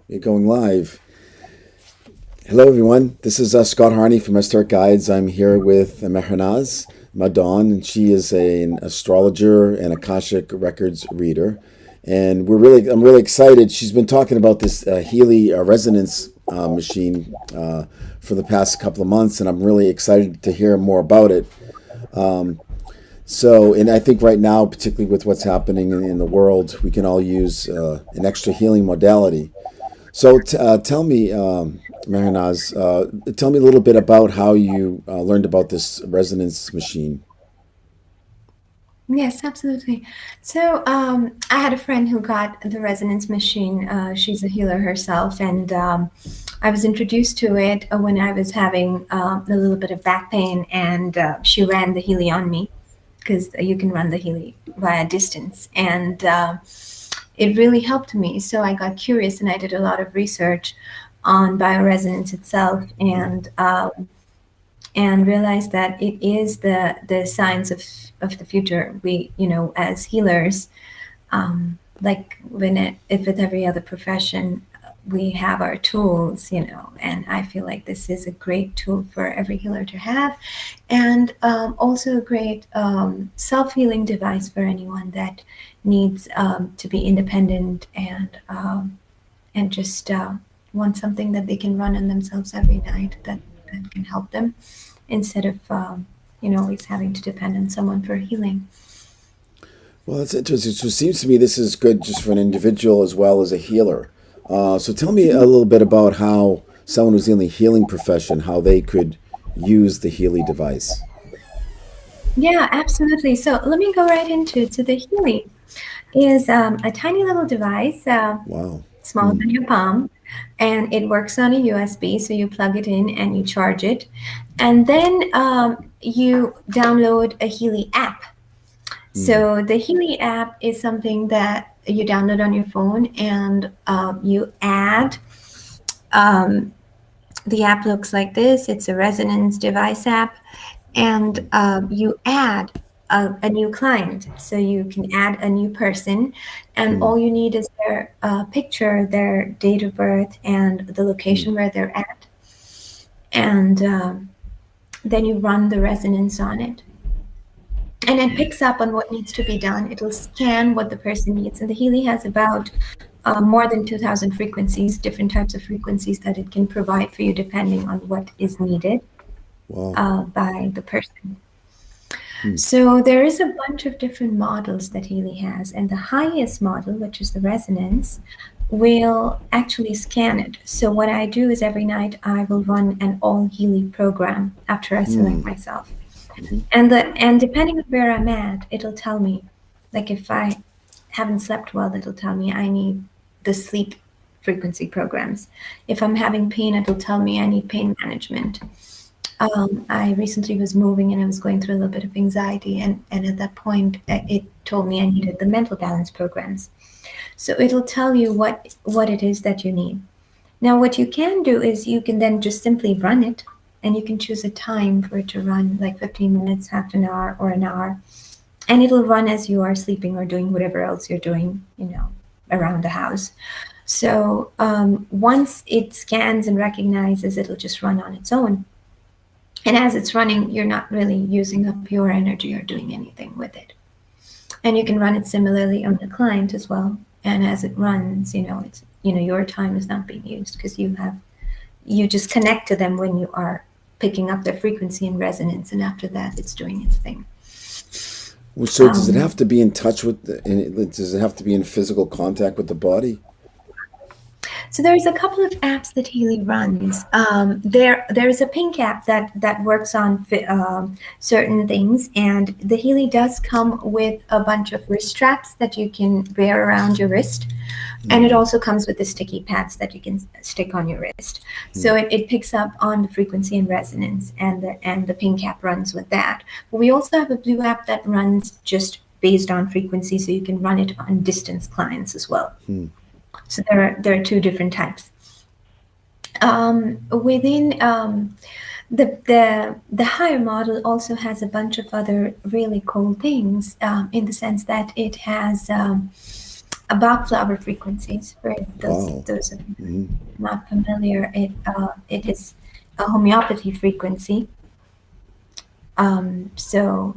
You're going live. Hello, everyone. This is Scott Harney from Esoteric Guides. I'm here with Mehrnaz Madon, and she is an astrologer and Akashic Records reader. And I'm really excited. She's been talking about this Healy resonance machine for the past couple of months, and I'm really excited to hear more about it. And I think right now, particularly with what's happening in the world, we can all use an extra healing modality. So tell me, Marinaz, tell me a little bit about how you learned about this resonance machine. Yes, absolutely. So I had a friend who got the resonance machine. She's a healer herself, and I was introduced to it when I was having a little bit of back pain, and she ran the Healy on me because you can run the Healy via distance, and it really helped me. So I got curious, and I did a lot of research on bioresonance itself, and realize that it is the science of the future. We, as healers, like if with every other profession, we have our tools, and I feel like this is a great tool for every healer to have, and also a great self-healing device for anyone that needs to be independent and just want something that they can run on themselves every night that can help them instead of always having to depend on someone for healing. Well, that's interesting. So it seems to me this is good just for an individual as well as a healer. So tell me a little bit about how someone who's in the healing profession, how they could use the Healy device. Yeah, absolutely. So let me go right into it. So the Healy is a tiny little device, Wow. smaller Hmm. than your palm, and it works on a USB. So you plug it in and you charge it, and then you download a Healy app. Hmm. So the Healy app is something that you download on your phone, and you add. Um, the app looks like this. It's a resonance device app, and you add a new client. So you can add a new person, and Hmm. all you need is their picture, their date of birth, and the Hmm. location where they're at, and then you run the resonance on it. And it picks up on what needs to be done. It'll scan what the person needs. And the Healy has about more than 2,000 frequencies, different types of frequencies that it can provide for you depending on what is needed Wow. by the person. Hmm. So there is a bunch of different models that Healy has, and the highest model, which is the resonance, will actually scan it. So what I do is every night I will run an all Healy program after I Hmm. select myself. Hmm. And depending on where I'm at, it'll tell me, like if I haven't slept well, it'll tell me I need the sleep frequency programs. If I'm having pain, it'll tell me I need pain management. I recently was moving and I was going through a little bit of anxiety, and at that point, it told me I needed the mental balance programs. So it'll tell you what it is that you need. Now, what you can do is you can then just simply run it, and you can choose a time for it to run, like 15 minutes, half an hour, or an hour, and it'll run as you are sleeping or doing whatever else you're doing, around the house. So once it scans and recognizes, it'll just run on its own. And as it's running, you're not really using up your energy or doing anything with it. And you can run it similarly on the client as well. And as it runs, it's your time is not being used because you just connect to them when you are picking up their frequency and resonance, and after that, it's doing its thing. So does it Um, have to be in touch with does it have to be in physical contact with the body? So there's a couple of apps that Healy runs. There's a pink app that works on certain things, and the Healy does come with a bunch of wrist straps that you can wear around your wrist, and it Hmm. also comes with the sticky pads that you can stick on your wrist. Hmm. So it picks up on the frequency and resonance, and the pink app runs with that. But we also have a blue app that runs just based on frequency, so you can run it on distance clients as well. Hmm. So there are two different types. Within the higher model also has a bunch of other really cool things in the sense that it has Bach flower frequencies. For Wow. those of you Hmm. not familiar, it is a homeopathy frequency. So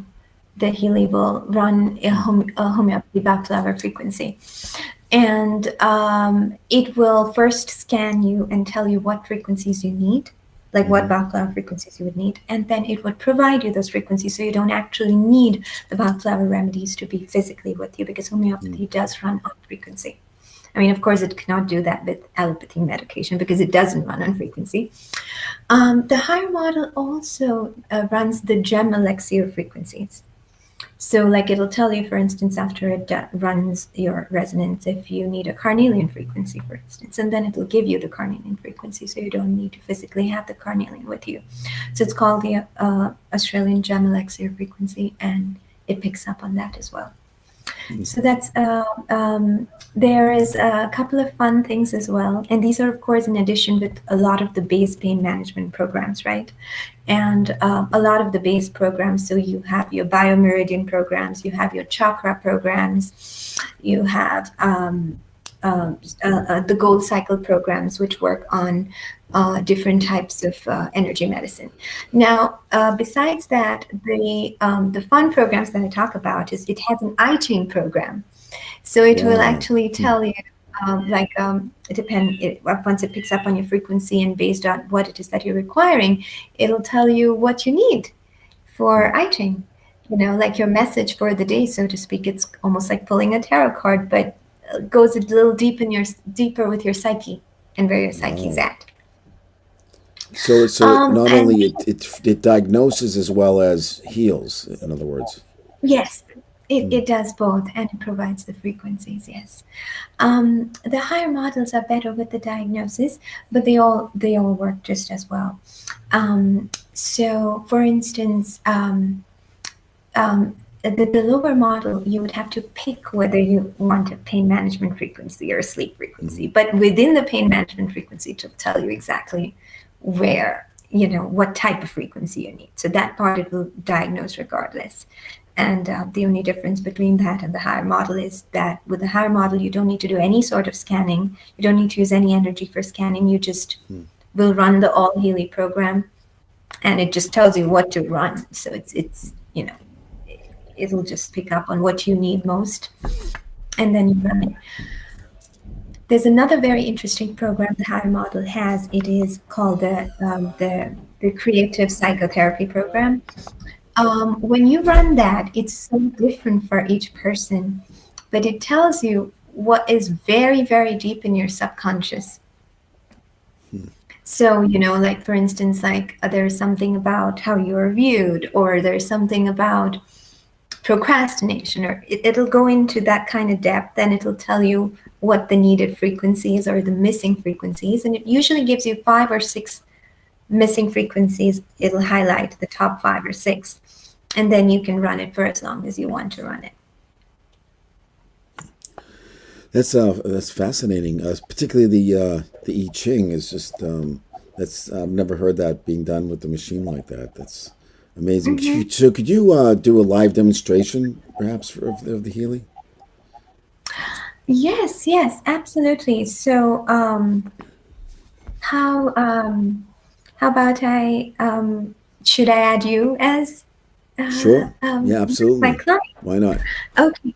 the Healy will run a homeopathy Bach flower frequency. And it will first scan you and tell you what frequencies you need, like what Bach flower frequencies you would need. And then it would provide you those frequencies so you don't actually need the Bach flower remedies to be physically with you, because homeopathy does run on frequency. I mean, of course, it cannot do that with allopathy medication because it doesn't run on frequency. The higher model also runs the gem elixir frequencies. So, like, it'll tell you, for instance, after it runs your resonance, if you need a carnelian frequency, for instance, and then it'll give you the carnelian frequency, so you don't need to physically have the carnelian with you. So it's called the Australian gem elixir frequency, and it picks up on that as well. So that's there is a couple of fun things as well, and these are, of course, in addition with a lot of the base pain management programs, right? And a lot of the base programs. So you have your biomeridian programs, you have your chakra programs, you have the gold cycle programs, which work on different types of energy medicine. Now, besides that, the fun programs that I talk about is it has an iChain program, so it will Wow. actually tell you. Once it picks up on your frequency and based on what it is that you're requiring, it'll tell you what you need for iChain. Like your message for the day, so to speak. It's almost like pulling a tarot card, but goes a little deeper with your psyche and where your psyche's Wow. at. So not And only it diagnoses as well as heals, in other words. yes, it does both, and it provides the frequencies. Yes, the higher models are better with the diagnosis, but they all work just as well. So, for instance, the lower model, you would have to pick whether you want a pain management frequency or a sleep frequency. But within the pain management frequency, to tell you exactly where, what type of frequency you need. So that part it will diagnose regardless. And the only difference between that and the higher model is that with the higher model, you don't need to do any sort of scanning. You don't need to use any energy for scanning. You just will run the All Healy program, and it just tells you what to run. So it's it'll just pick up on what you need most, and then you run it. There's another very interesting program the higher model has. It is called the Creative Psychotherapy Program. When you run that, it's so different for each person, but it tells you what is very, very deep in your subconscious. So, like, for instance, like there's something about how you're viewed, or there's something about procrastination, or it'll go into that kind of depth, and it'll tell you what the needed frequencies or the missing frequencies. And it usually gives you 5 or 6 missing frequencies. It'll highlight the top 5 or 6, and then you can run it for as long as you want to run it. That's fascinating. Particularly the I Ching is just that's I've never heard that being done with the machine like that. That's amazing. So could you do a live demonstration perhaps of the Healy? Yes, absolutely. So how about I should I add you as Sure. Yeah, my absolutely. client? Why not? Okay.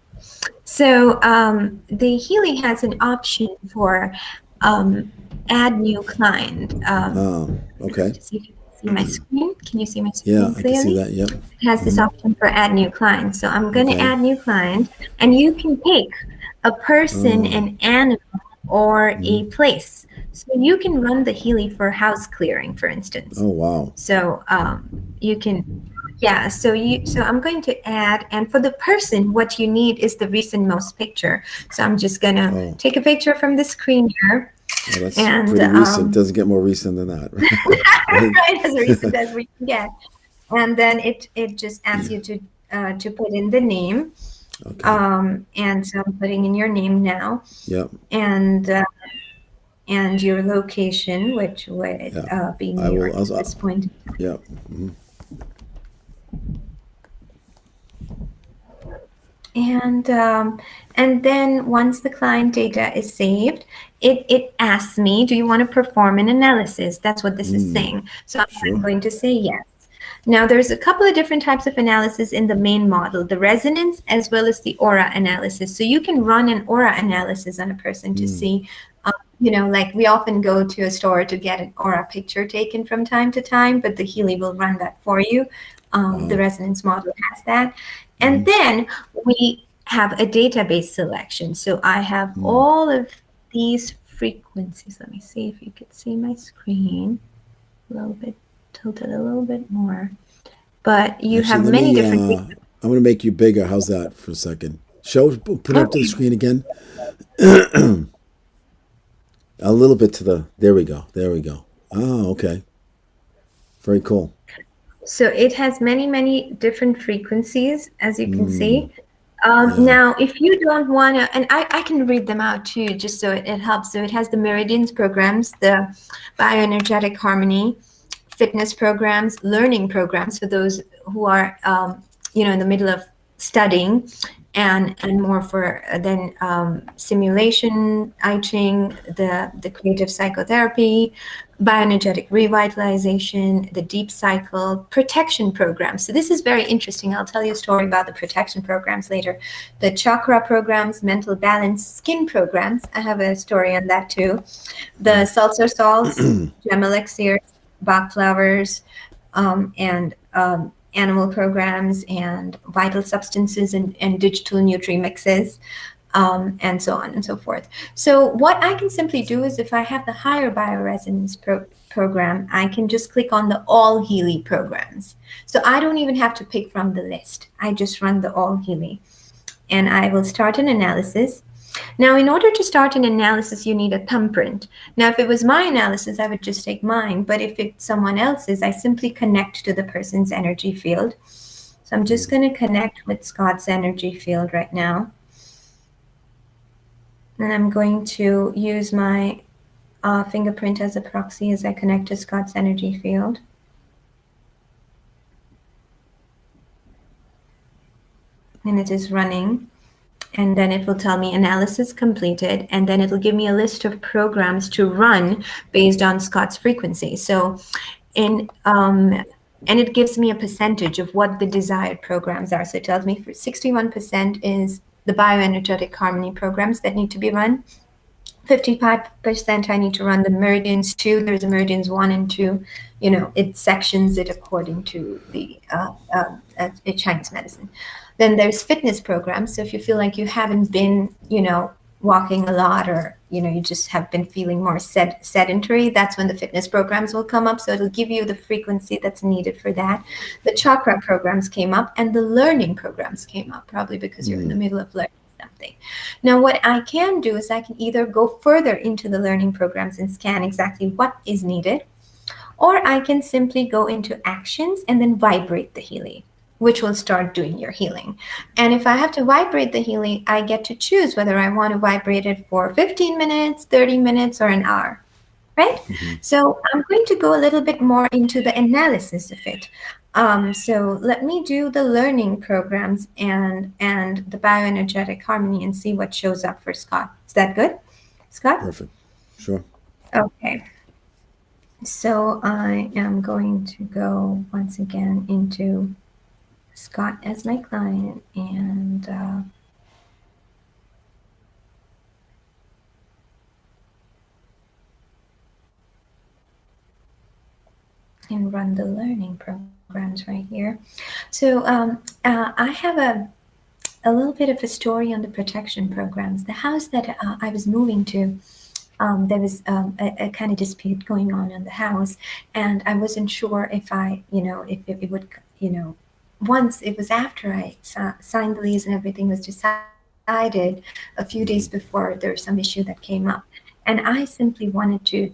So the Healy has an option for add new client. Okay. To see if you can see my screen. Can you see my Yeah, screen I can see clearly? that. Yep. It has this option for add new client. So I'm going to Okay. add new client, and you can pick a person, an animal, or a place. So you can run the Healy for house clearing, for instance. Oh, wow. So you can, yeah. So I'm going to add, and for the person, what you need is the recent most picture. So I'm just gonna take a picture from the screen here. Well, that's pretty recent. Doesn't get more recent than that, right? Right, as recent as we can get. And then it just asks you to put in the name. Okay. And so I'm putting in your name now. Yep. And your location, which would be New York at this point. Yep. And then once the client data is saved, it asks me, do you want to perform an analysis? That's what this is saying. So I'm Sure. going to say yes. Now, there's a couple of different types of analysis in the main model, the resonance as well as the aura analysis. So you can run an aura analysis on a person to see, like we often go to a store to get an aura picture taken from time to time, but the Healy will run that for you. The Wow. resonance model has that. And then we have a database selection. So I have all of these frequencies. Let me see if you can see my screen. A little bit tilted a little bit more. But you Actually, have let many me. different I'm going to make you bigger. How's that for a second? Put it up to the Okay. screen again. A little bit to the. There we go. There we go. Oh, okay. Very cool. So it has many, many different frequencies, as you can see. Yeah. Now, if you don't want to, and I can read them out too, just so it helps. So it has the meridians programs, the bioenergetic harmony, fitness programs, learning programs for those who are, in the middle of studying, and more for then simulation, I Ching, the creative psychotherapy, bioenergetic revitalization, the deep cycle, protection programs. So this is very interesting. I'll tell you a story about the protection programs later. The chakra programs, mental balance, skin programs. I have a story on that too. The seltzer salts, gem elixirs, Bach flowers, and animal programs, and vital substances, and digital nutri mixes, and so on and so forth. So what I can simply do is, if I have the higher bioresonance program, I can just click on the all Healy programs. So I don't even have to pick from the list. I just run the all Healy, and I will start an analysis. Now, in order to start an analysis, you need a thumbprint. Now, if it was my analysis, I would just take mine. But if it's someone else's, I simply connect to the person's energy field. So I'm just going to connect with Scott's energy field right now. And I'm going to use my fingerprint as a proxy as I connect to Scott's energy field. And it is running. And then it will tell me analysis completed, and then it'll give me a list of programs to run based on Scott's frequency. So and it gives me a percentage of what the desired programs are. So it tells me for 61% is the bioenergetic harmony programs that need to be run. 55% I need to run the meridians 2. There's a meridians 1 and 2. It sections it according to the Chinese medicine. Then there's fitness programs. So if you feel like you haven't been, walking a lot, or, you just have been feeling more sedentary, that's when the fitness programs will come up. So it'll give you the frequency that's needed for that. The chakra programs came up, and the learning programs came up, probably because you're in the middle of learning something. Now, what I can do is I can either go further into the learning programs and scan exactly what is needed, or I can simply go into actions and then vibrate the Healy, which will start doing your healing. And if I have to vibrate the Healy, I get to choose whether I want to vibrate it for 15 minutes, 30 minutes, or an hour. Right? So I'm going to go a little bit more into the analysis of it. So let me do the learning programs and the bioenergetic harmony and see what shows up for Scott. Is that good, Scott? Perfect. Sure. Okay. So I am going to go once again into Scott as my client, and run the learning programs right here. So I have a little bit of a story on the protection programs. The house that I was moving to, there was a kind of dispute going on in the house, and I wasn't sure if if it would, once it was after I signed the lease and everything was decided, a few days before, there was some issue that came up. And I simply wanted to,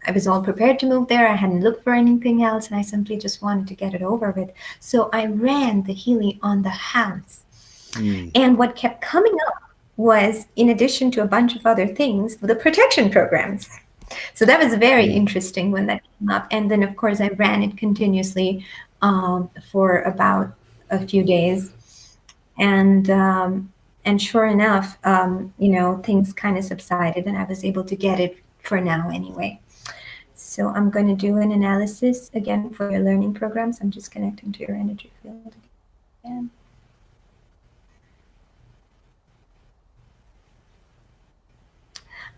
I was all prepared to move there. I hadn't looked for anything else, and I simply just wanted to get it over with. So I ran the Healy on the house. And what kept coming up was, in addition to a bunch of other things, the protection programs. So that was very interesting when that came up. And then, of course, I ran it continuously for about a few days. And sure enough, things kind of subsided, and I was able to get it for now anyway. So I'm going to do an analysis again for your learning programs. I'm just connecting to your energy field again.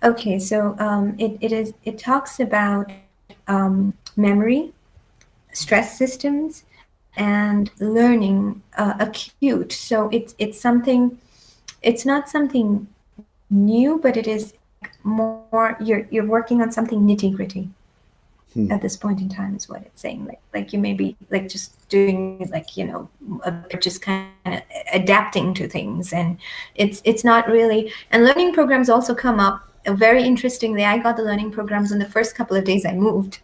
Okay, so it talks about memory, stress systems, and learning acute. So it's something. It's not something new, but it is more. You're working on something nitty gritty. At this point in time is what it's saying. Like you may be like just doing just kind of adapting to things, and it's not really. And learning programs also come up very interestingly. I got the learning programs in the first couple of days I moved,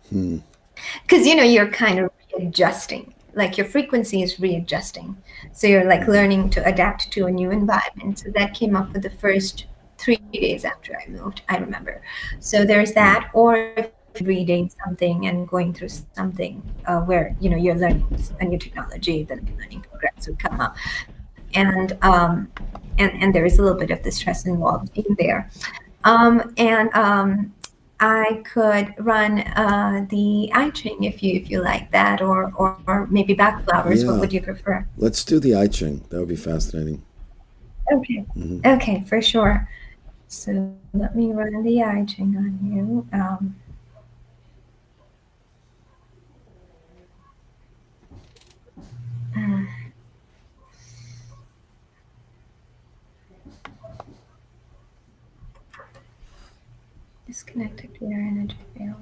because you're kind of readjusting, like your frequency is readjusting, so you're like learning to adapt to a new environment. So that came up for the first 3 days after I moved, I remember. So there's that. Or if reading something and going through something where you're learning a new technology, then learning programs would come up, and there is a little bit of the stress involved in there. I could run the I Ching if you like that, or maybe back flowers. What would you prefer? Let's do the I Ching. That would be fascinating. Okay. Okay, for sure. So let me run the I Ching on you. Disconnected to your energy field.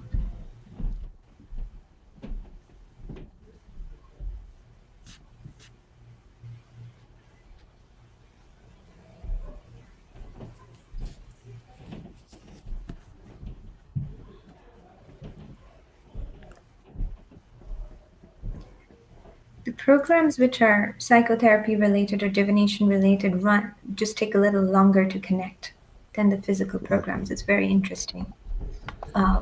The programs which are psychotherapy related or divination related just take a little longer to connect than the physical programs. It's very interesting. So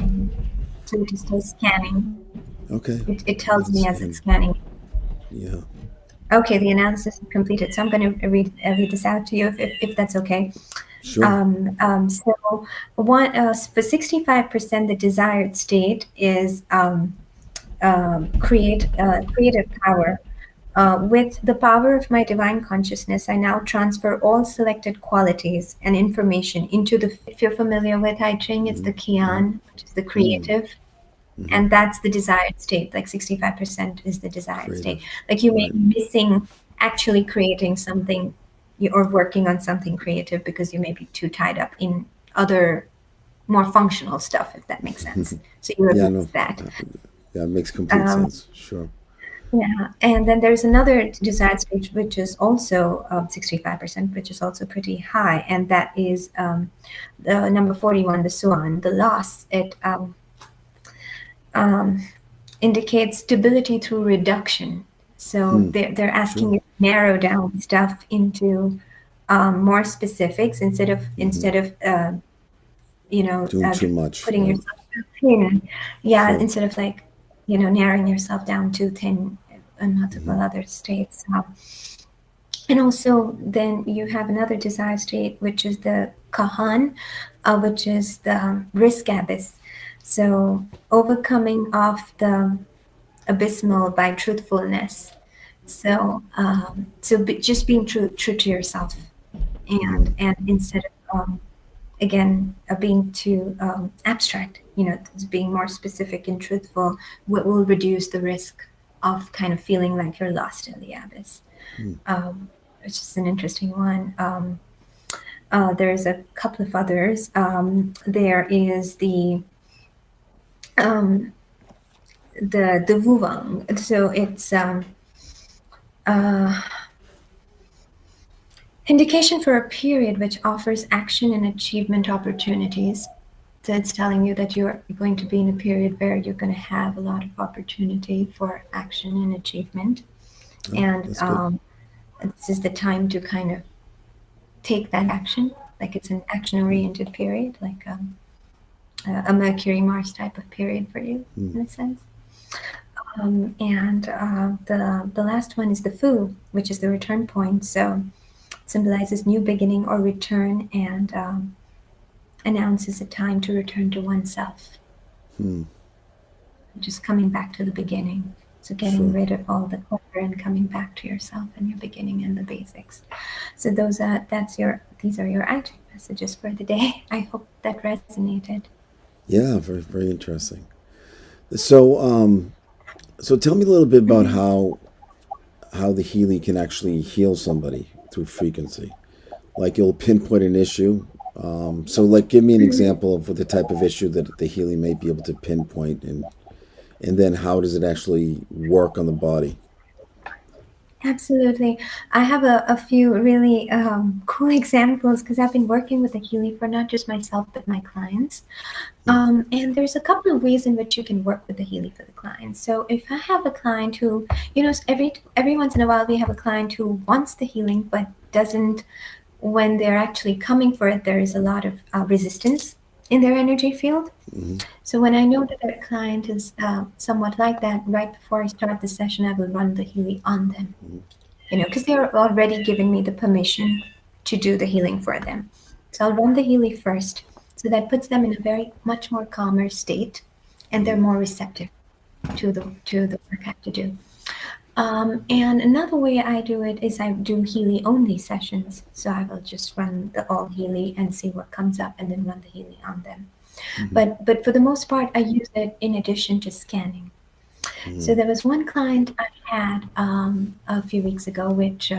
it just does scanning. Okay. It tells me as it's scanning. Yeah. Okay, the analysis is completed. So I'm going to read this out to you if that's okay. Sure. So for 65%, the desired state is creative power. With the power of my divine consciousness, I now transfer all selected qualities and information into if you're familiar with I Ching, it's the Kian, which is the creative. And that's the desired state. Like 65% is the desired state. Like you may be missing actually creating something or working on something creative because you may be too tied up in other more functional stuff, if that makes sense. So you release that. Yeah, it makes complete sense. Sure. Yeah, and then there's another desired state, which is also 65%, which is also pretty high, and that is the number 41, the Suan, the loss. It indicates stability through reduction. So they're asking you to narrow down stuff into more specifics instead of doing too much, putting yourself thin. Yeah, instead of like narrowing yourself down too thin in multiple other states. And also then you have another desired state, which is the Kahan, which is the risk abyss. So overcoming of the abysmal by truthfulness. So just being true to yourself, and instead of again being too abstract, being more specific and truthful, will reduce the risk of kind of feeling like you're lost in the abyss, which is an interesting one. There's a couple of others. There is the Wuvang. So it's indication for a period which offers action and achievement opportunities. So it's telling you that you're going to be in a period where you're going to have a lot of opportunity for action and achievement. And this is the time to kind of take that action. Like it's an action-oriented period, like a Mercury-Mars type of period for you, in a sense. And the last one is the Fu, which is the return point. So it symbolizes new beginning or return, and announces a time to return to oneself, just coming back to the beginning. So getting Sure. rid of all the clutter and coming back to yourself and your beginning and the basics. So these are your action messages for the day. I hope that resonated. Yeah, very, very interesting. So, so tell me a little bit about Mhm. how the Healy can actually heal somebody through frequency. Like it'll pinpoint an issue. So, like, give me an Mhm. example of what the type of issue that the Healy may be able to pinpoint, and then how does it actually work on the body? Absolutely. I have a few really cool examples because I've been working with the Healy for not just myself, but my clients. And there's a couple of ways in which you can work with the Healy for the clients. So if I have a client who, every once in a while we have a client who wants the healing but doesn't, when they're actually coming for it, there is a lot of resistance in their energy field. Hmm. So when I know that a client is somewhat like that, right before I start the session, I will run the Healy on them, because they're already giving me the permission to do the healing for them. So I'll run the Healy first. So that puts them in a very much more calmer state, and they're more receptive to the work I have to do. And another way I do it is I do Healy only sessions. So I will just run the all Healy and see what comes up, and then run the Healy on them. Hmm. But for the most part, I use it in addition to scanning. So Hmm. there was one client I had a few weeks ago, which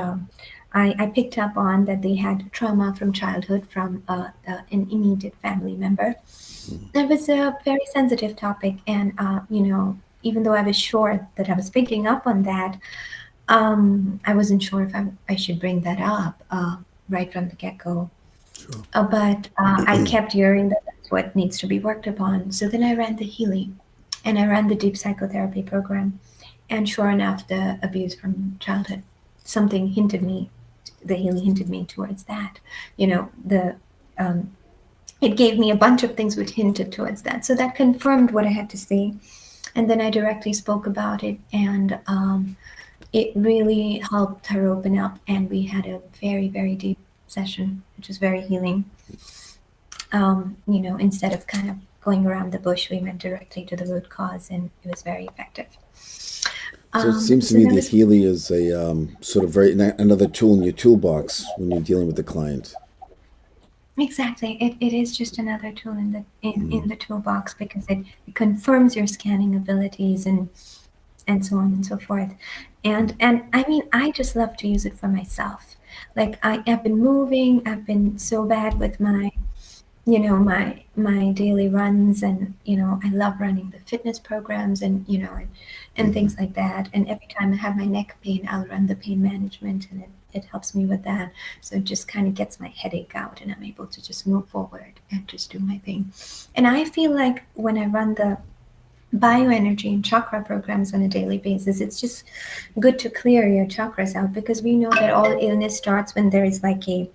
I picked up on that they had trauma from childhood from an immediate family member. It was a very sensitive topic, and even though I was sure that I was picking up on that, I wasn't sure if I should bring that up right from the get-go. Sure. But I kept hearing that that's what needs to be worked upon. So then I ran the healing, and I ran the deep psychotherapy program. And sure enough, the abuse from childhood, something hinted me, the healing hinted me towards that. The it gave me a bunch of things which hinted towards that. So that confirmed what I had to say. And then I directly spoke about it, and it really helped her open up. And we had a very, very deep session, which was very healing. Instead of kind of going around the bush, we went directly to the root cause, and it was very effective. So it seems to So me there that was Healy is a sort of very another tool in your toolbox when you're dealing with the client. exactly it is just another tool in the Mm. in the toolbox because it confirms your scanning abilities and so on and so forth. And I mean, I just love to use it for myself. Like I've been moving, I've been so bad with my daily runs, and I love running the fitness programs, and Hmm. things like that. And every time I have my neck pain, I'll run the pain management, and it helps me with that. So it just kind of gets my headache out, and I'm able to just move forward and just do my thing. And I feel like when I run the bioenergy and chakra programs on a daily basis, it's just good to clear your chakras out, because we know that all illness starts when there is like a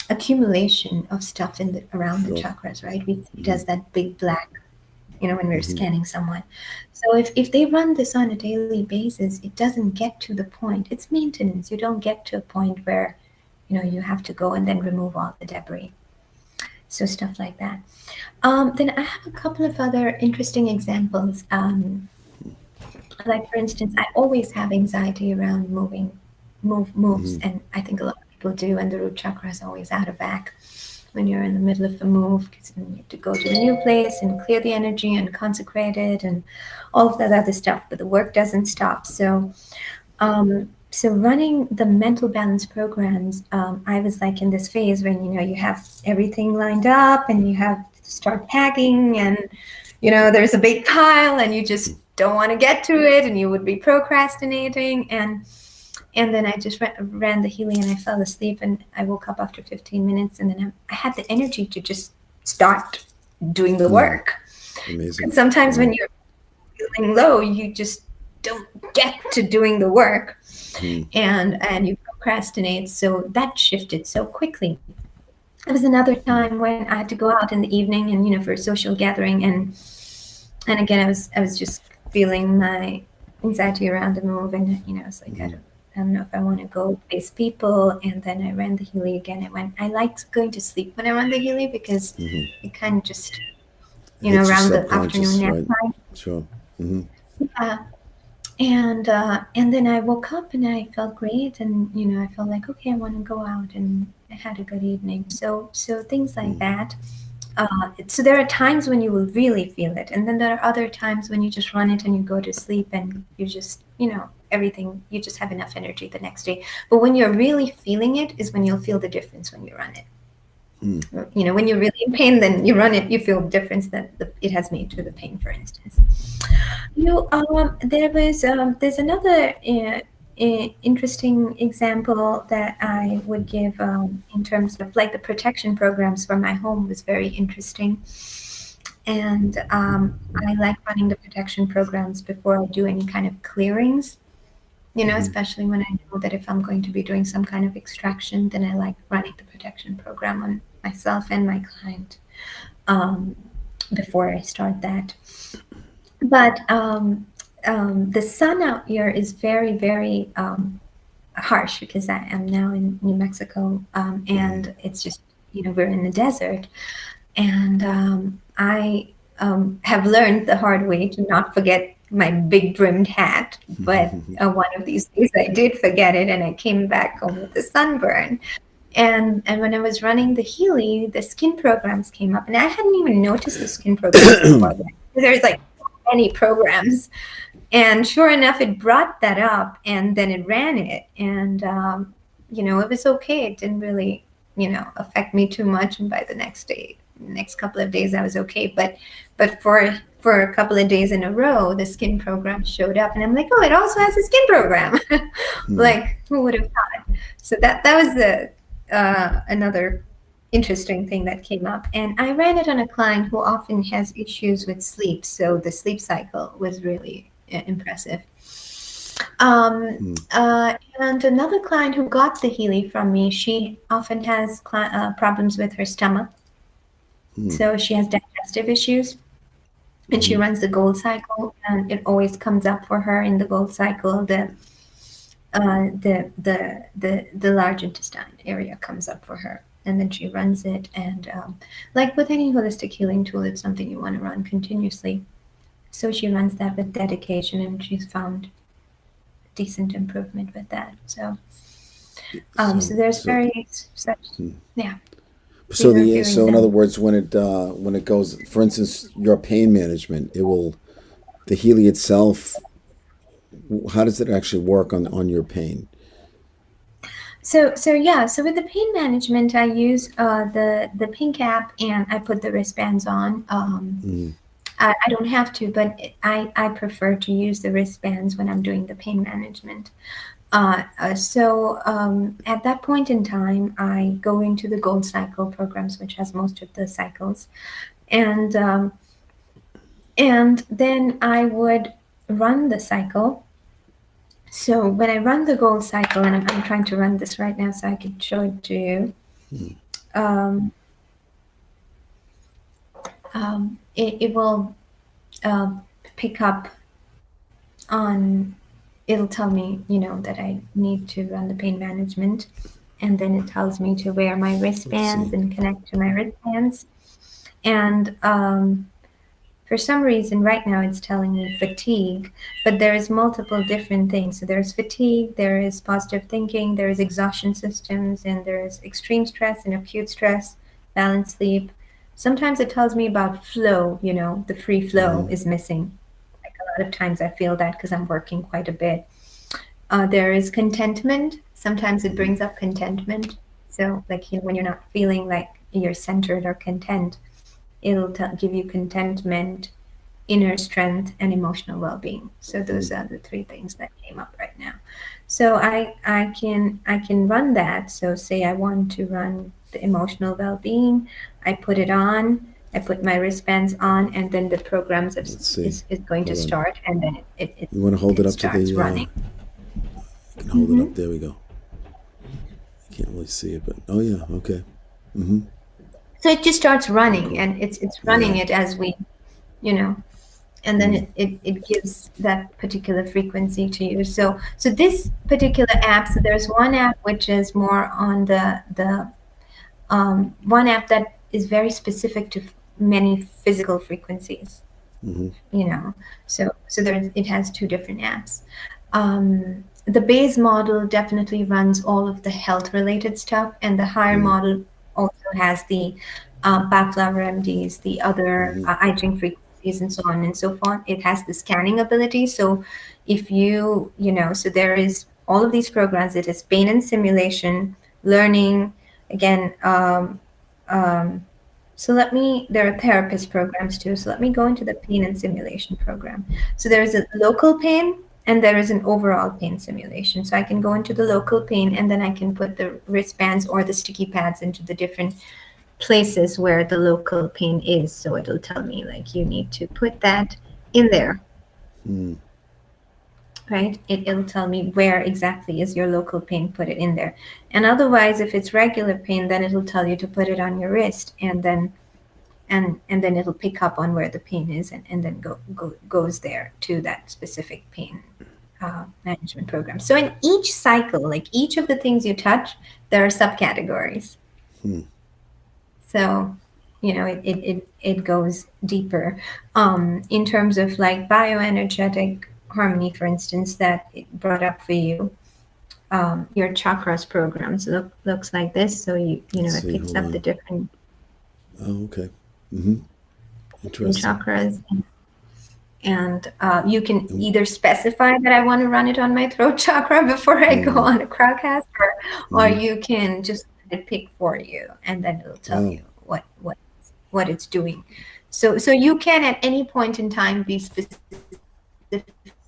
accumulation of stuff around the Sure. chakras, right? We see it Hmm. as that big black, when we're Hmm. scanning someone. So if they run this on a daily basis, it doesn't get to the point. It's maintenance. You don't get to a point where, you have to go and then remove all the debris. So stuff like that. Then I have a couple of other interesting examples. Like for instance, I always have anxiety around moves, Hmm. and I think a lot of people do. And the root chakra is always out of whack when you're in the middle of a move, because then you have to go to the new place and clear the energy and consecrate it and all of that other stuff. But the work doesn't stop. So running the mental balance programs, I was like in this phase when you have everything lined up and you have to start packing, and there's a big pile and you just don't want to get to it, and you would be procrastinating, and then I just ran the healing, and I fell asleep, and I woke up after 15 minutes, and then I had the energy to just start doing the Hmm. work. Amazing. And sometimes when Wow. you're feeling low, you just don't get to doing the work, Hmm. and you procrastinate. So that shifted so quickly. There was another Hmm. time when I had to go out in the evening, and for a social gathering, and again I was just feeling anxiety around the move, and it's like I don't know if I want to go face people. And then I ran the Healy again. I liked going to sleep when I ran the Healy because it kind of just It hits your around the afternoon subconscious, nap right? time. Sure. And then I woke up and I felt great, and I felt like, okay, I want to go out, and I had a good evening. So things like that. So there are times when you will really feel it, and then there are other times when you just run it and you go to sleep and you just everything, you just have enough energy the next day. But when you're really feeling it is when you'll feel the difference when you run it. When you're really in pain, then you run it, you feel the difference that it has made to the pain, for instance. There's another interesting example that I would give in terms of like the protection programs for my home was very interesting. And I like running the protection programs before I do any kind of clearings, especially when I know that if I'm going to be doing some kind of extraction, then I like running the protection program on myself and my client before I start that. But the sun out here is very, very harsh because I am now in New Mexico, and it's just, we're in the desert. And I have learned the hard way to not forget my big brimmed hat. But one of these days I did forget it, and I came back home with a sunburn. And when I was running the Healy, the skin programs came up, and I hadn't even noticed the skin programs before that. There's like many programs, and sure enough, it brought that up, and then it ran it, and it was okay. It didn't really, affect me too much. And by the next couple of days, I was okay. But for a couple of days in a row, the skin program showed up, and I'm like, oh, it also has a skin program. Like, who would have thought? So that was another interesting thing that came up. And I ran it on a client who often has issues with sleep, so the sleep cycle was really impressive. And another client who got the Healy from me, she often has problems with her stomach. So she has digestive issues, and she runs the gold cycle, and it always comes up for her in the gold cycle. The large intestine area comes up for her, and then she runs it. And like with any holistic healing tool, it's something you want to run continuously. So she runs that with dedication, and she's found decent improvement with that. So there's yeah. So in other words, when it goes, for instance, your pain management, the Healy itself, how does it actually work on your pain? So with the pain management, I use the Pink app, and I put the wristbands on. I don't have to, but I prefer to use the wristbands when I'm doing the pain management. So at that point in time, I go into the Gold Cycle programs, which has most of the cycles, and then I would run the cycle. So when I run the Gold Cycle, and I'm trying to run this right now so I can show it to you. It will pick up on, it'll tell me, that I need to run the pain management, and then it tells me to wear my wristbands and connect to my wristbands. And for some reason, right now it's telling me fatigue, but there is multiple different things. So there's fatigue, there is positive thinking, there is exhaustion systems, and there is extreme stress and acute stress, balanced sleep. Sometimes it tells me about flow, the free flow is missing. Like a lot of times I feel that because I'm working quite a bit. There is contentment. Sometimes it brings up contentment. So like when you're not feeling like you're centered or content, it'll give you contentment, inner strength, and emotional well-being. So those are the three things that came up right now. So I can run that. So say I want to run the emotional well-being, I put it on, I put my wristbands on, and then the programs is going to start, and then it you want to hold it up starts to the running. I can hold it up. There we go. I can't really see it, but oh yeah, okay. So it just starts running, and it's running it as we, and then it gives that particular frequency to you. So this particular app, so there's one app which is more on the one app that is very specific to many physical frequencies. So there it has two different apps. The base model definitely runs all of the health related stuff, and the higher model also has the backflower MDs, the other I ching frequencies, and so on and so forth. It has the scanning ability. So if so there is all of these programs. It is pain and simulation, learning, again. There are therapist programs too. So let me go into the pain and simulation program. So there is a local pain and there is an overall pain simulation. So I can go into the local pain and then I can put the wristbands or the sticky pads into the different places where the local pain is. So it'll tell me like you need to put that in there. Right? It'll tell me where exactly is your local pain, put it in there. And otherwise, if it's regular pain, then it'll tell you to put it on your wrist, and then it'll pick up on where the pain is, and then goes there to that specific pain management program. So in each cycle, like each of the things you touch, there are subcategories. So it goes deeper in terms of like bioenergetic harmony, for instance, that it brought up for you. Your chakras programs looks like this. So it picks up the different Interesting. chakras, and you can either specify that I want to run it on my throat chakra before I go on a crowcast, or you can just let it pick for you, and then it'll tell you what it's doing. So you can at any point in time be specific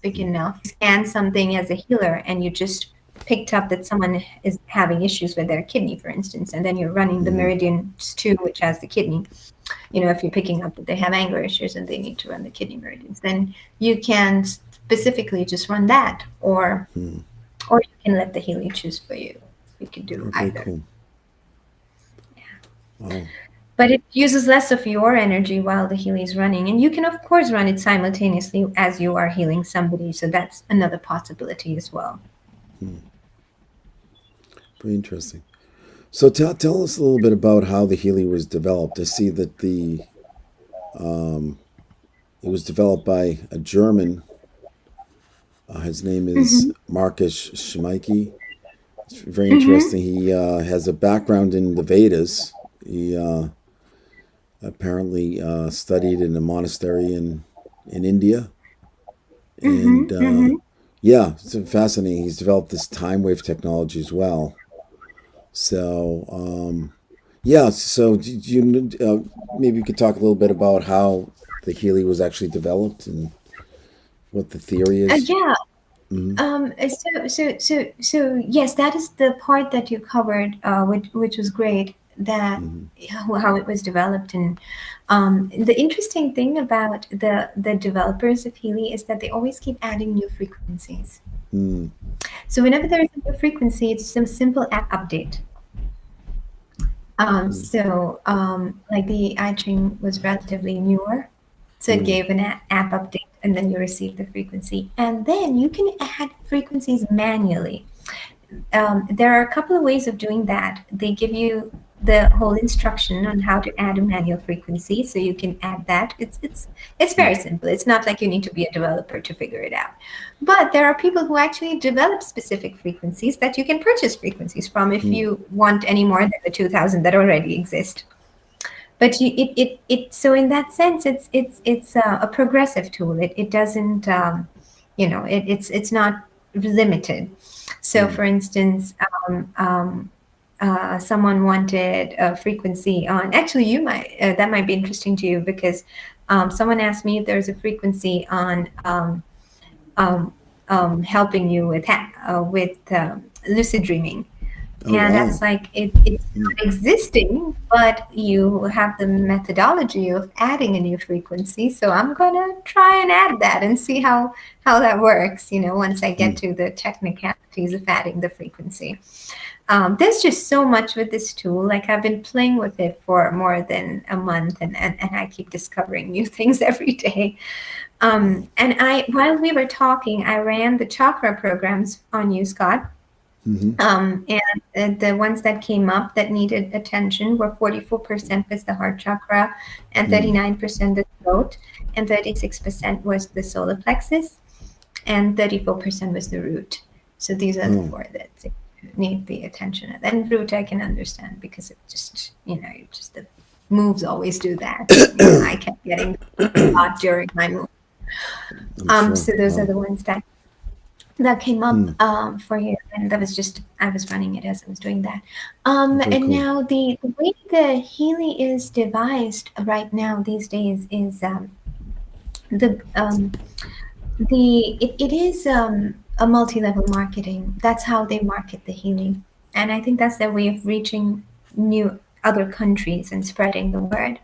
enough, scan something as a healer, and you just picked up that someone is having issues with their kidney, for instance, and then you're running the meridians too, which has the kidney. If you're picking up that they have anger issues and they need to run the kidney meridians, then you can specifically just run that, or you can let the Healy choose for you. You can do either. Cool. Yeah. Wow. But it uses less of your energy while the Healy is running. And you can, of course, run it simultaneously as you are healing somebody. So that's another possibility as well. Very interesting. So tell us a little bit about how the Healy was developed. I see that it was developed by a German. His name is Marcus Schmeicke. It's very interesting. He has a background in the Vedas. He apparently studied in a monastery in India. And yeah, it's fascinating. He's developed this time wave technology as well. So, so maybe you could talk a little bit about how the Healy was actually developed and what the theory is? Yeah. So yes, that is the part that you covered, which was great. That how it was developed, and the interesting thing about the developers of Healy is that they always keep adding new frequencies. So whenever there is a new frequency, it's some simple app update. Like the I ching was relatively newer, so it gave an app update, and then you receive the frequency, and then you can add frequencies manually. There are a couple of ways of doing that. They give you the whole instruction on how to add a manual frequency, so you can add that. It's very simple. It's not like you need to be a developer to figure it out. But there are people who actually develop specific frequencies that you can purchase frequencies from if you want any more than the 2,000 that already exist. But so in that sense, it's a progressive tool. It doesn't it's not limited. So for instance, someone wanted a frequency on. Actually, you might that might be interesting to you, because someone asked me if there's a frequency on helping you with lucid dreaming. That's like it's not existing, but you have the methodology of adding a new frequency. So I'm gonna try and add that and see how that works. Once I get to the technicalities of adding the frequency. There's just so much with this tool. Like I've been playing with it for more than a month, and I keep discovering new things every day. And while we were talking, I ran the chakra programs on you, Scott. Mm-hmm. And the ones that came up that needed attention were 44% was the heart chakra, and 39% the throat, and 36% was the solar plexus, and 34% was the root. So these are the four that need the attention. And root I can understand because it just, just the moves always do that. I kept getting caught during my move. I'm sure. So those are the ones that came up for you, and that was just I was running it as I was doing that. Very And cool. now the way the Healy is devised right now these days is the it is a multi-level marketing. That's how they market the Healy, and I think that's their way of reaching new other countries and spreading the word.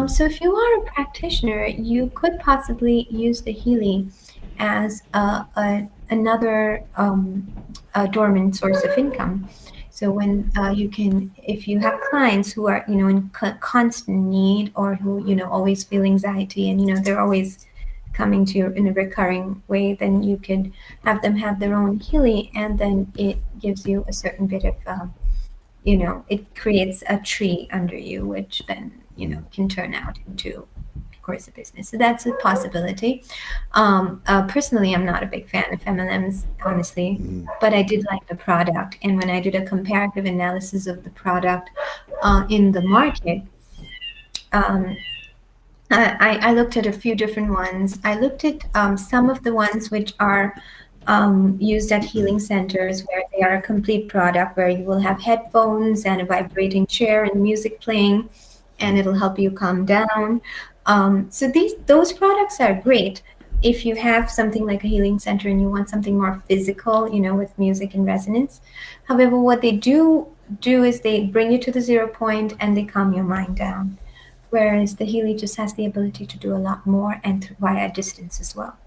So if you are a practitioner, you could possibly use the Healy as another a dormant source of income. So when you can, if you have clients who are, in constant need, or who, always feel anxiety, and, they're always coming to you in a recurring way, then you could have them have their own Healy, and then it gives you a certain bit of, it creates a tree under you, which then, can turn out into course of business. So that's a possibility. Personally, I'm not a big fan of MLMs, honestly, but I did like the product. And when I did a comparative analysis of the product in the market, I looked at a few different ones. I looked at some of the ones which are used at healing centers, where they are a complete product, where you will have headphones and a vibrating chair and music playing, and it'll help you calm down. So those products are great if you have something like a healing center and you want something more physical, with music and resonance. However, what they do is they bring you to the 0 point and they calm your mind down. Whereas the Healy just has the ability to do a lot more, and via distance as well.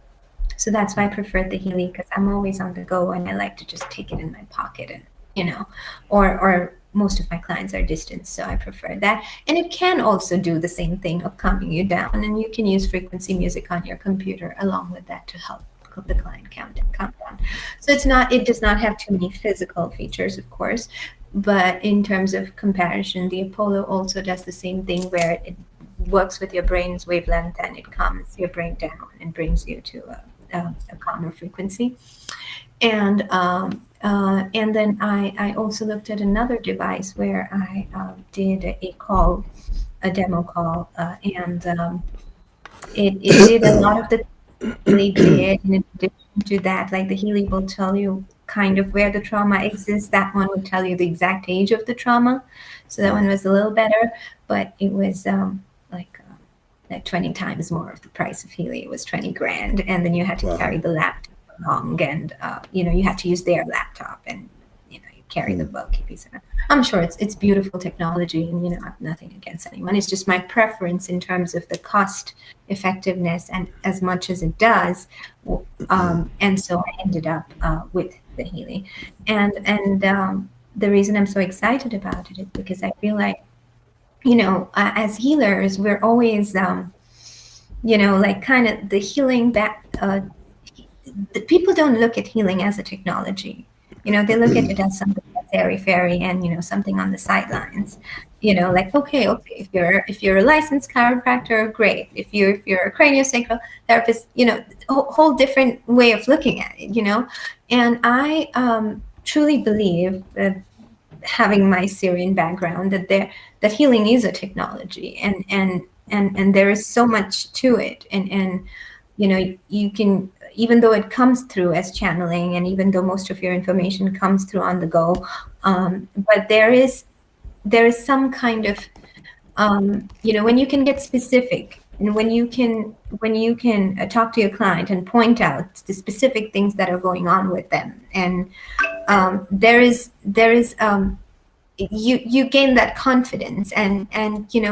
So that's why I prefer the Healy, because I'm always on the go and I like to just take it in my pocket, and or most of my clients are distant, so I prefer that. And it can also do the same thing of calming you down, and you can use frequency music on your computer along with that to help the client calm down. So it does not have too many physical features, of course, but in terms of comparison, the Apollo also does the same thing, where it works with your brain's wavelength and it calms your brain down and brings you to a calmer frequency. And then I also looked at another device where I did a demo call, and it did a lot of the Healy did. In addition to that, like the Healy will tell you kind of where the trauma exists. That one would tell you the exact age of the trauma. So that one was a little better, but it was like 20 times more of the price of Healy. It was 20 grand. And then you had to carry the laptop along, and, you had to use their laptop, and, you carry the bulky piece of it. I'm sure it's beautiful technology, and, I have nothing against anyone. It's just my preference in terms of the cost effectiveness, and as much as it does. And so I ended up with the Healy. And the reason I'm so excited about it is because I feel like, as healers, we're always, like kind of the healing that the people don't look at healing as a technology. They look at it as something that's airy-fairy and, something on the sidelines. Like, okay, if you're a licensed chiropractor, great. If you're a craniosacral therapist, a whole different way of looking at it, And I truly believe that, having my Syrian background, that healing is a technology, and there is so much to it, and you can, even though it comes through as channeling, and even though most of your information comes through on the go, but there is some kind of when you can get specific, and when you can talk to your client and point out the specific things that are going on with them, and there is you gain that confidence, and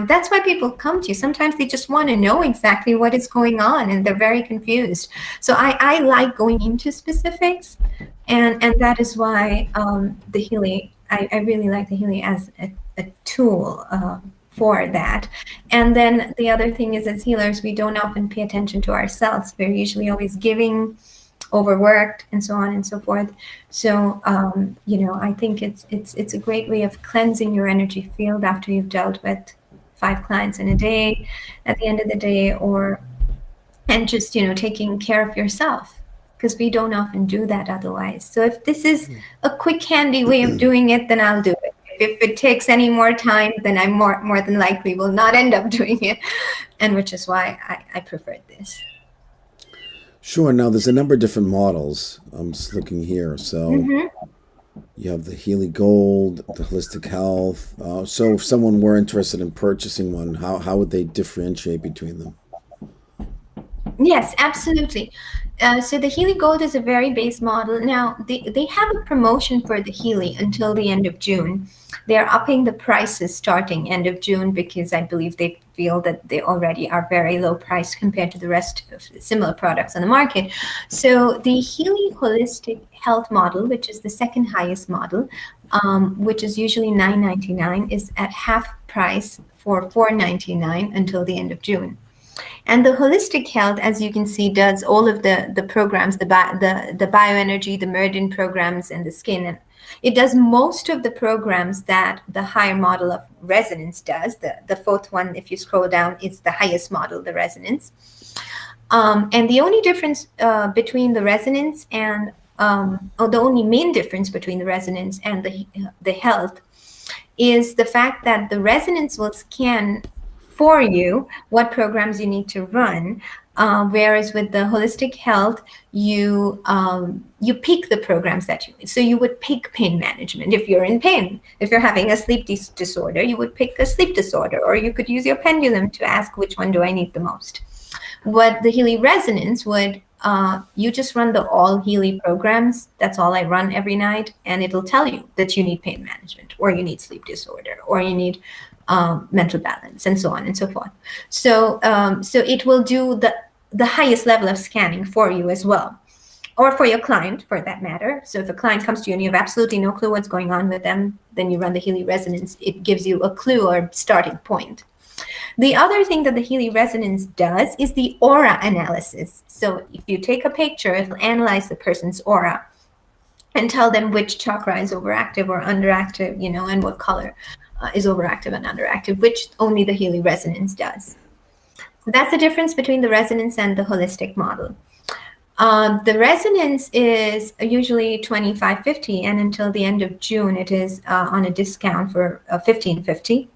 that's why people come to you. Sometimes they just want to know exactly what is going on, and they're very confused. So I like going into specifics, and that is why the Healy, I really like the Healy as a tool for that. And then the other thing is, as healers, we don't often pay attention to ourselves. We're usually always giving, overworked, and so on and so forth. So I think it's a great way of cleansing your energy field after you've dealt with 5 clients in a day at the end of the day, and just taking care of yourself, because we don't often do that otherwise. So if this is a quick, handy way of doing it, then I'll do it. If it takes any more time, then I more than likely will not end up doing it, and which is why I preferred this. Sure. Now, there's a number of different models. I'm just looking here. So you have the Healy Gold, the Holistic Health. So if someone were interested in purchasing one, how would they differentiate between them? Yes, absolutely. So the Healy Gold is a very base model. Now, they have a promotion for the Healy until the end of June. They're upping the prices starting end of June, because I believe they feel that they already are very low priced compared to the rest of the similar products on the market. So the Healy Holistic Health model, which is the second highest model, which is usually $9.99, is at half price for $4.99 until the end of June. And the holistic health, as you can see, does all of the programs, the bioenergy, the meridian programs, and the skin. And it does most of the programs that the higher model of resonance does. The fourth one, if you scroll down, is the highest model, the resonance. And the only difference between the resonance and, or the only main difference between the resonance and the health is the fact that the resonance will scan for you what programs you need to run, whereas with the holistic health, you pick the programs that you need. So you would pick pain management if you're in pain. If you're having a sleep disorder, you would pick a sleep disorder, or you could use your pendulum to ask which one do I need the most. What the Healy Resonance would, you just run the all Healy programs. That's all I run every night, and it'll tell you that you need pain management, or you need sleep disorder, or you need mental balance, and so on and so forth. So it will do the highest level of scanning for you as well, or for your client, for that matter. So if a client comes to you and you have absolutely no clue what's going on with them, then you run the Healy Resonance. It gives you a clue or starting point. The other thing that the Healy Resonance does is the aura analysis. So if you take a picture, it'll analyze the person's aura and tell them which chakra is overactive or underactive, and what color is overactive and underactive, which only the Healy Resonance does. So that's the difference between the resonance and the holistic model. The resonance is usually $25.50, and until the end of June, it is on a discount for $15.50.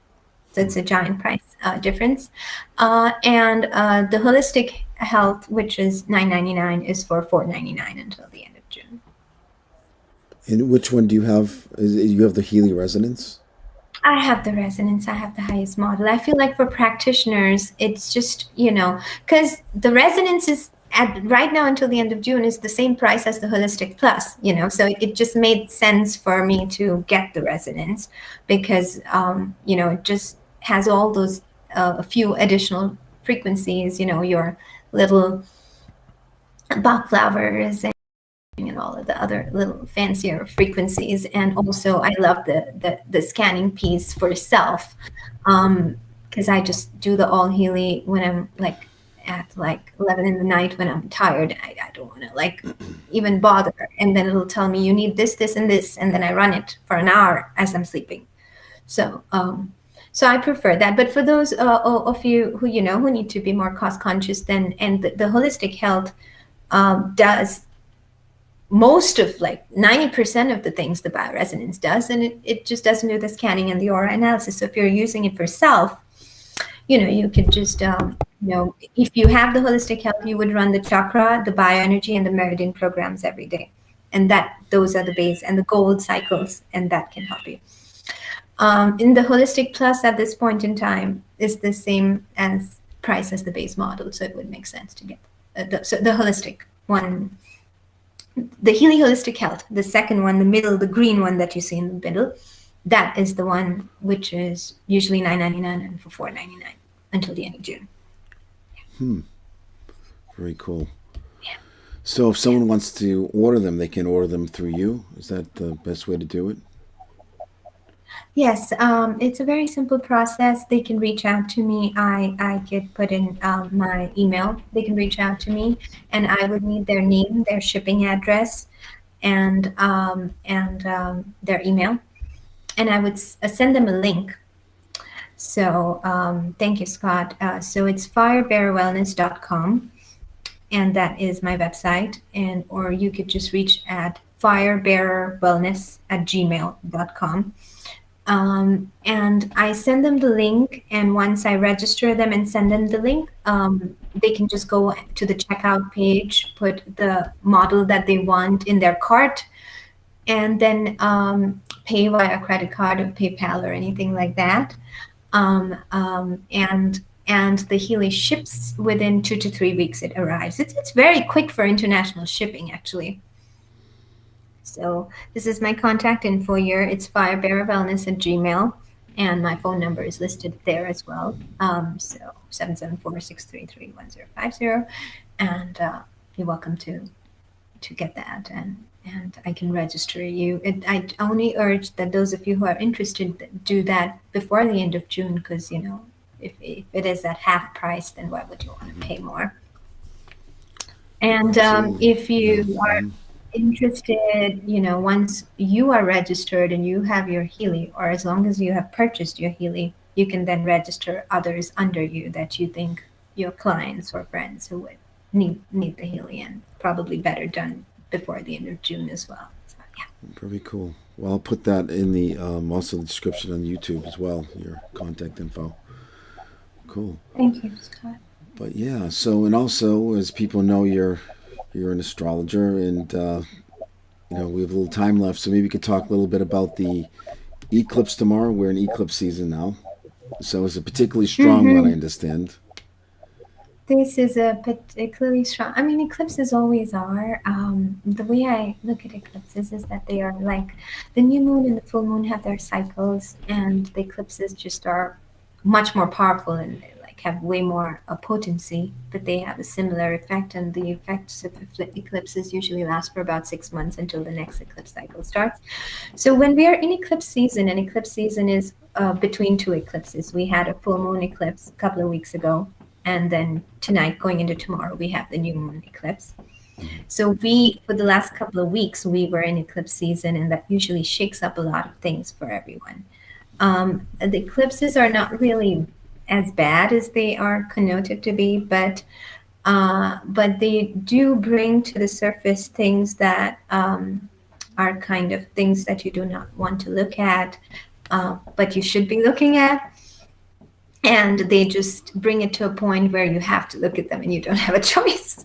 So it's a giant price difference. And the holistic health, which is $9.99, is for $4.99 until the end of June. And which one do you have? You have the Healy Resonance? I have the resonance. I have the highest model. I feel like for practitioners, it's just, because the resonance is right now until the end of June is the same price as the holistic plus, so it just made sense for me to get the resonance, because, it just has all those, a few additional frequencies, your little Bach flowers and all of the other little fancier frequencies. And also I love the scanning piece for self, because I just do the all Healy when I'm at 11 in the night when I'm tired. I don't want to even bother, and then it'll tell me you need this, this, and this, and then I run it for an hour as I'm sleeping. So I prefer that. But for those of you who who need to be more cost conscious, and the holistic health does most of 90% of the things the bioresonance does, and it just doesn't do the scanning and the aura analysis. So if you're using it for self, you could just if you have the holistic health, you would run the chakra, the bioenergy, and the meridian programs every day, and those are the base and the gold cycles, and that can help you. In the holistic plus at this point in time is the same as price as the base model, so it would make sense to get the holistic one. The Healy Holistic Health, the second one, the middle, the green one that you see in the middle, that is the one which is usually $9.99 and for $4.99 until the end of June. Very cool. Yeah. So if someone wants to order them, they can order them through you? Is that the best way to do it? Yes, it's a very simple process. They can reach out to me. I could put in my email. They can reach out to me, and I would need their name, their shipping address, and their email, and I would send them a link. So thank you, Scott. So it's firebearwellness.com, and that is my website. And or you could just reach at firebearerwellness@gmail.com. And I send them the link, and once I register them and send them the link, they can just go to the checkout page, put the model that they want in their cart, and then pay via credit card or PayPal or anything like that. And the Healy ships within 2 to 3 weeks. It arrives. It's very quick for international shipping, actually. So this is my contact info here. It's firebearwellness@gmail, and my phone number is listed there as well. So 774-633-1050, and you're welcome to get that, and I can register you. I only urge that those of you who are interested do that before the end of June, because if it is at half price, then why would you want to pay more? And Absolutely. if Yeah. you are interested, once you are registered and you have your Healy, or as long as you have purchased your Healy, you can then register others under you that you think your clients or friends who would need the Healy, and probably better done before the end of June as well. So yeah. Very cool. Well, I'll put that in the also the description on YouTube as well. Your contact info. Cool. Thank you, Scott. But yeah. So and also, as people know, you're an astrologer, and we have a little time left, so maybe we could talk a little bit about the eclipse tomorrow. We're in eclipse season now, so it's a particularly strong one, I Mm-hmm. understand. This is a particularly strong. I mean, eclipses always are. The way I look at eclipses is that they are like the new moon and the full moon have their cycles, and the eclipses just are much more powerful, and they like have way more potency, but they have a similar effect. And the effects of eclipses usually last for about 6 months until the next eclipse cycle starts. So when we are in eclipse season, and eclipse season is between two eclipses. We had a full moon eclipse a couple of weeks ago, and then tonight, going into tomorrow, we have the new moon eclipse. So for the last couple of weeks, we were in eclipse season, and that usually shakes up a lot of things for everyone. The eclipses are not really as bad as they are connoted to be, but they do bring to the surface things that are kind of things that you do not want to look at, but you should be looking at. And they just bring it to a point where you have to look at them and you don't have a choice.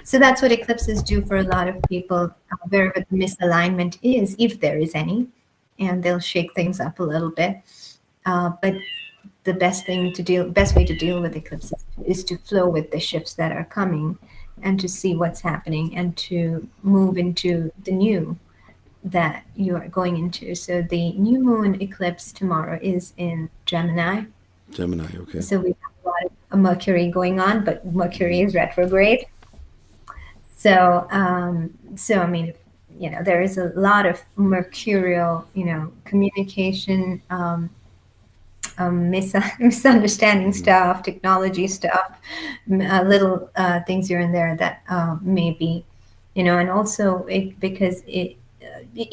So that's what eclipses do for a lot of people, where the misalignment is, if there is any, and they'll shake things up a little bit. But the best way to deal with eclipses is to flow with the shifts that are coming, and to see what's happening, and to move into the new that you are going into. So the new moon eclipse tomorrow is in Gemini. Gemini. Okay. So we have a lot of Mercury going on, but Mercury is retrograde. So I mean, there is a lot of mercurial, communication, misunderstanding stuff, technology stuff, little things here and there that maybe, and also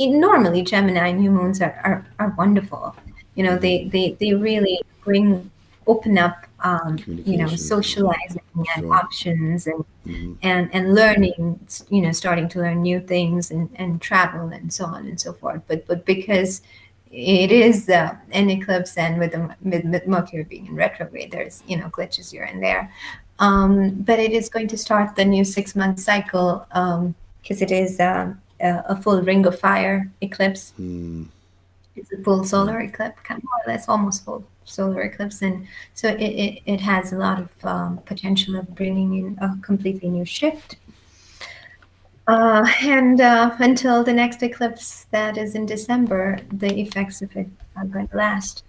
normally Gemini new moons are wonderful. They really open up, Communication. socializing and Sure. options, and Hmm. and learning, starting to learn new things, and travel and so on and so forth. But because it is an eclipse, and with Mercury being in retrograde, there's glitches here and there. But it is going to start the new 6 month cycle, because it is a full ring of fire eclipse. Mm. It's a full Yeah. solar eclipse, kind of more or less, almost full solar eclipse, and so it has a lot of potential of bringing in a completely new shift. And until the next eclipse that is in December, the effects of it are going to last.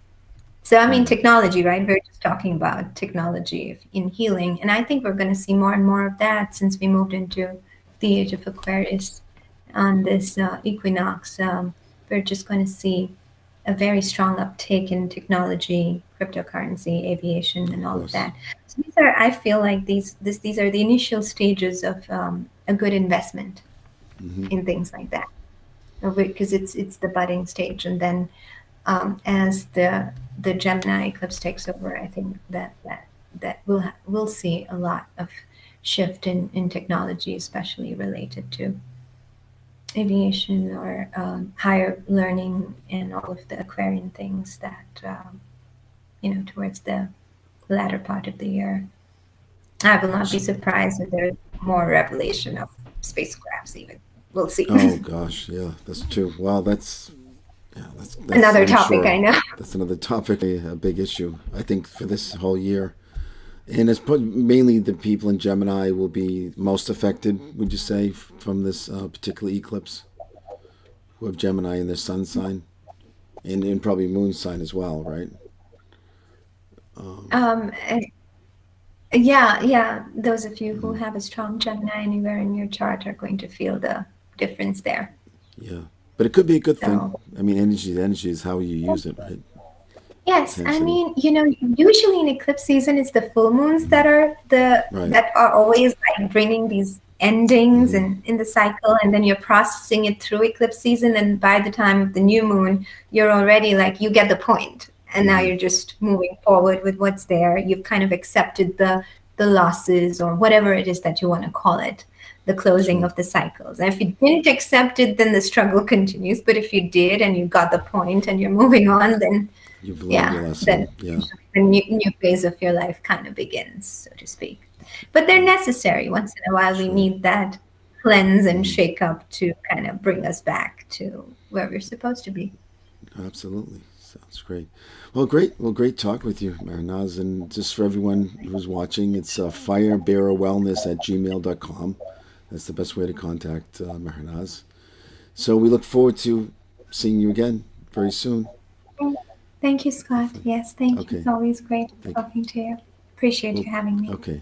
So, I mean, Yeah. technology, right? We're just talking about technology in healing. And I think we're going to see more and more of that since we moved into the age of Aquarius on this equinox. We're just going to see a very strong uptake in technology, cryptocurrency, aviation, and Of all of course. that. So these are, I feel like these are the initial stages of a good investment Hmm. in things like that, because it's the budding stage, and then as the Gemini eclipse takes over, I think that we'll see a lot of shift in technology, especially related to aviation or higher learning and all of the Aquarian things that towards the latter part of the year. I will not be surprised if there's more revelation of spacecrafts. Even we'll see. Oh gosh, yeah, that's true. Wow, that's Another I'm topic, I sure know. that's another topic, a big issue. I think for this whole year, and it's mainly the people in Gemini will be most affected. Would you say from this particular eclipse, who have Gemini in their sun sign, and probably moon sign as well, right? Um, Um, Yeah, yeah. Those of you who mm, have a strong Gemini anywhere in your chart are going to feel the difference there. yeah, but it could be a good thing. So, I mean, energy is how you use it, right? yes, I Intensity. mean, usually in eclipse season, it's the full moons Hmm. that are the Right. that are always like bringing these endings Hmm. in the cycle, and then you're processing it through eclipse season, and by the time of the new moon, you're already like you get the point, and now Hmm. you're just moving forward with what's there. You've kind of accepted the losses or whatever it is that you want to call it, the closing Sure. of the cycles. And if you didn't accept it, then the struggle continues. But if you did and you got the point and you're moving on, then You've learned your yeah, then lesson. Yeah. usually the new phase of your life kind of begins, so to speak. But they're necessary. Once in a while, we Sure. need that cleanse and Hmm. shake up to kind of bring us back to where we're supposed to be. Absolutely. Sounds great. Well, great. Well, great talk with you, Marinaz. And just for everyone who's watching, it's firebearerwellness at gmail.com. That's the best way to contact Marinaz. So we look forward to seeing you again very soon. Thank you, Scott. Hopefully. Yes, thank you. It's Okay. always great Thank you. talking to you. Appreciate Well, you having me. okay.